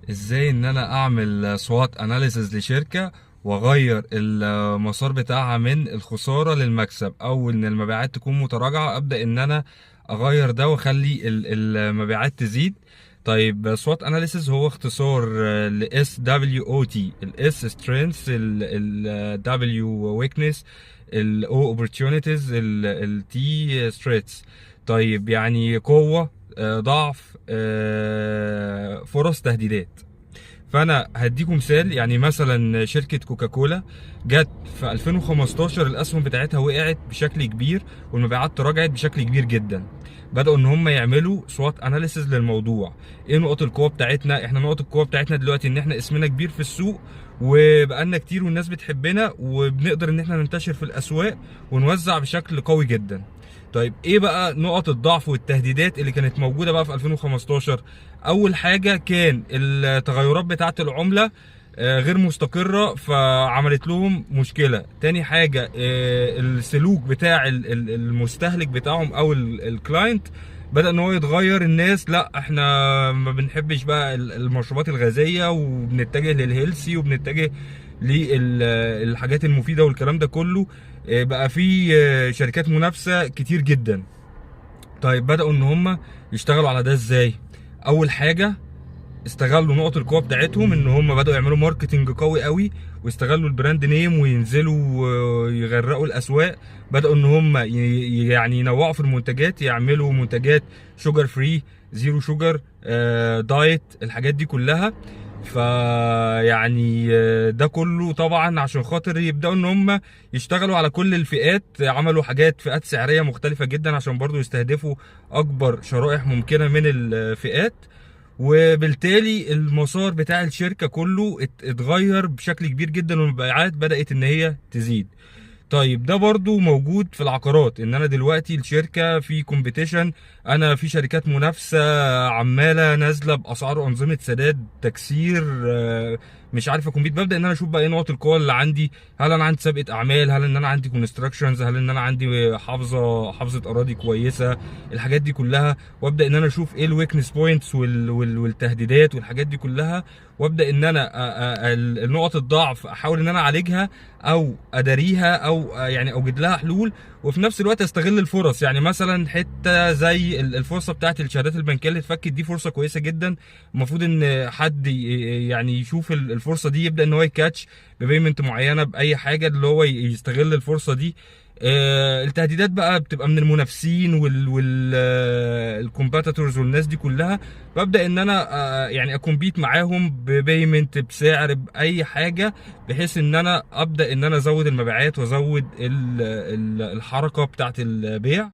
ازاي ان انا اعمل سوات اناليسز لشركة واغير المسار بتاعها من الخسارة للمكسب، او ان المبيعات تكون متراجعة ابدأ ان انا اغير ده واخلي المبيعات تزيد. طيب سوات اناليسز هو اختصار ل SWOT. ال S strengths، ال W weakness، ال O opportunities، ال T threats. طيب يعني قوة، ضعف، فرص، تهديدات. فانا هديكم مثال، يعني مثلا شركه كوكاكولا جت في 2015 الاسهم بتاعتها وقعت بشكل كبير والمبيعات تراجعت بشكل كبير جدا. بداوا ان هم يعملوا سوات اناليسز للموضوع. ايه نقط القوه بتاعتنا؟ احنا نقط القوه بتاعتنا دلوقتي ان احنا اسمنا كبير في السوق، وبقالنا كتير والناس بتحبنا، وبنقدر ان احنا ننتشر في الاسواق ونوزع بشكل قوي جدا. طيب ايه بقى نقط الضعف والتهديدات اللي كانت موجوده بقى في 2015؟ اول حاجه كان التغيرات بتاعه العمله غير مستقره، فعملت لهم مشكله. تاني حاجه السلوك بتاع المستهلك بتاعهم او الكلاينت بدأ ان هو يتغير. الناس لا، احنا ما بنحبش بقى المشروبات الغازيه، وبنتجه للهيلسي، وبنتجه للحاجات المفيده والكلام ده كله. بقى في شركات منافسه كتير جدا. طيب بدأوا ان هم يشتغلوا على ده ازاي؟ اول حاجه استغلوا نقط القوه بتاعتهم، ان هم بداوا يعملوا ماركتنج قوي قوي، واستغلوا البراند نيم وينزلوا يغرقوا الاسواق. بداوا ان هم يعني ينوعوا في المنتجات، يعملوا منتجات شوجر فري، زيرو شوجر، دايت، الحاجات دي كلها. فيعني ده كله طبعا عشان خاطر يبداوا ان هم يشتغلوا على كل الفئات. عملوا حاجات فئات سعريه مختلفه جدا عشان برضو يستهدفوا اكبر شرائح ممكنه من الفئات. وبالتالي المسار بتاع الشركة كله اتغير بشكل كبير جدا، والمبيعات بدأت ان هي تزيد. طيب ده برضو موجود في العقارات، ان انا دلوقتي الشركة في كومبيتيشن، انا في شركات منافسة عمالة نازلة باسعار انظمة سداد تكسير، مش عارف اكمبيت. ببدأ ان انا اشوف بقى ايه نقط القوة اللي عندي. هل انا عندي سابقة اعمال؟ هل ان انا عندي كونستراكشنز؟ هل ان انا عندي حافظة اراضي كويسة؟ الحاجات دي كلها. وابدا ان انا اشوف ايه الويكنس بوينتس والتهديدات والحاجات دي كلها. وابدا ان انا النقط الضعف احاول ان انا اعالجها او اداريها، او يعني اوجد لها حلول. وفي نفس الوقت استغل الفرص، يعني مثلا حته زي الفرصه بتاعت الشهادات البنكيه اللي اتفكت دي، فرصه كويسه جدا. المفروض ان حد يعني يشوف الفرصه دي، يبدا ان هو يكاتش ببيمنت معينه باي حاجه، اللي هو يستغل الفرصه دي. التهديدات بقى بتبقى من المنافسين والكومباتيتورز والناس دي كلها. ببدا ان انا يعني اكمبيت معاهم ببيمنت، بسعر، باي حاجه، بحيث ان انا ابدا ان انا ازود المبيعات وازود الحركه بتاعت البيع.